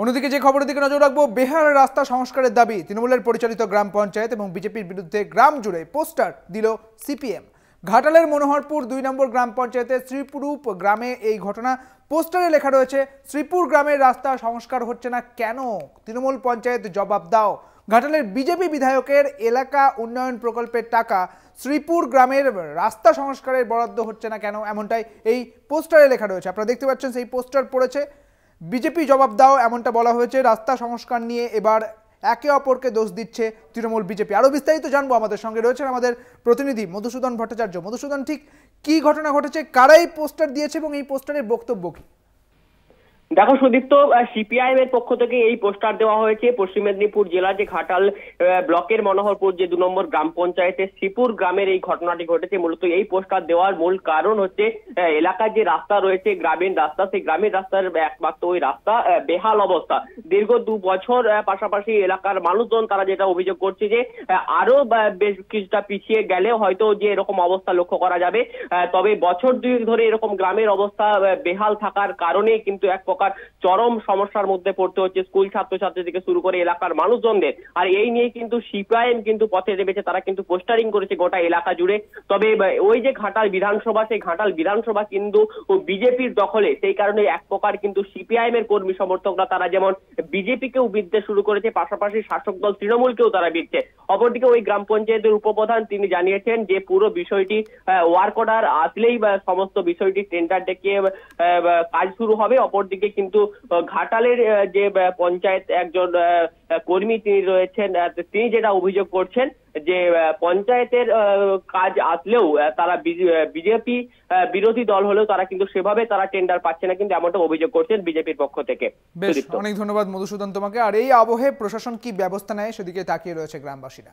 অন্যদিকে যে খবরের দিকে নজর রাখবো, বেহার রাস্তা সংস্কারের দাবি। তৃণমূলের পরিচালিত গ্রাম পঞ্চায়েত এবং বিজেপির বিরুদ্ধে গ্রাম জুড়ে পোস্টার দিল সিপিএম। ঘাটালের মনোহরপুর 2 নম্বর গ্রাম পঞ্চায়েতের শ্রীপুর গ্রামে এই ঘটনা। পোস্টারে লেখা রয়েছে, শ্রীপুর গ্রামের রাস্তা সংস্কার হচ্ছে না কেন? তৃণমূল পঞ্চায়েত জবাব দাও। ঘাটালের বিজেপি বিধায়কের এলাকা উন্নয়ন প্রকল্পের টাকা শ্রীপুর গ্রামের রাস্তা সংস্কারের বরাদ্দ হচ্ছে না কেন, এমনটাই এই পোস্টারে লেখা রয়েছে। আপনারা দেখতে পাচ্ছেন সেই পোস্টার পড়েছে, বিজেপি জবাব দাও এমনটা বলা হয়েছে। রাস্তা সংস্কার নিয়ে এবার একে অপরকে দোষ দিচ্ছে তৃণমূল বিজেপি। আরো বিস্তারিত জানবো, আমাদের সঙ্গে রয়েছেন আমাদের প্রতিনিধি মধুসূদন ভট্টাচার্য। মধুসূদন, ঠিক কি ঘটনা ঘটেছে, কারাই পোস্টার দিয়েছে এবং এই পোস্টারের বক্তব্য কি? দেখো সুদীপ্ত, সিপিআইএম এর পক্ষ থেকে এই পোস্টার দেওয়া হয়েছে পশ্চিম মেদিনীপুর জেলার যে ঘাটাল ব্লকের মনোহরপুর যে 2 নম্বর গ্রাম পঞ্চায়েতের শ্রীপুর গ্রামের এই ঘটনাটি ঘটেছে। মূলত এই পোস্টার দেওয়ার মূল কারণ হচ্ছে এলাকার যে রাস্তা রয়েছে, গ্রামীণ রাস্তা, সেই গ্রামীণ রাস্তার একমাত্র ওই রাস্তা বেহাল অবস্থা। দীর্ঘ 2 বছর পাশাপাশি এলাকার মানুষজন তারা যেটা অভিযোগ করছে যে আরো বেশ কিছুটা পিছিয়ে গেলে হয়তো যে এরকম অবস্থা লক্ষ্য করা যাবে, তবে বছর 2 ধরে এরকম গ্রামের অবস্থা বেহাল থাকার কারণে কিন্তু এক চরম সমস্যার মধ্যে পড়তে হচ্ছে স্কুল ছাত্রছাত্রী থেকে শুরু করে এলাকার মানুষজনদের। আর এই নিয়ে কিন্তু সিপিআইএম কিন্তু পথে নেমেছে, তারা কিন্তু পোস্টারিং করেছে গোটা এলাকা জুড়ে। তবে ওই যে ঘাটাল বিধানসভা, সেই ঘাটাল বিধানসভা কিন্তু বিজেপির দখলে, সেই কারণে এক প্রকার কিন্তু সিপিআইএম এর কর্মী সমর্থকরা তারা যেমন বিজেপিকেও বিধতে শুরু করেছে, পাশাপাশি শাসক দল তৃণমূলকেও তারা বিধছে। অপরদিকে ওই গ্রাম পঞ্চায়েতের উপপ্রধান তিনি জানিয়েছেন যে পুরো বিষয়টি ওয়ার্ক অর্ডার আসলেই সমস্ত বিষয়টি টেন্ডার ডেকে কাজ শুরু হবে। অপরদিকে কিন্তু ঘাটালের যে পঞ্চায়েত একজন কর্মী তিনি রয়েছেন, তিনি যেটা অভিযোগ করছেন যে পঞ্চায়েতের কাজ আসলেও তারা বিজেপি বিরোধী দল হলেও তারা কিন্তু সেভাবে তারা টেন্ডার পাচ্ছে না, কিন্তু এমনটা অভিযোগ করছেন বিজেপির পক্ষ থেকে। বেশ, অনেক ধন্যবাদ মধুসূদন তোমাকে। আর এই আবহে প্রশাসন কি ব্যবস্থা নেয় সেদিকে তাকিয়ে রয়েছে গ্রামবাসীরা।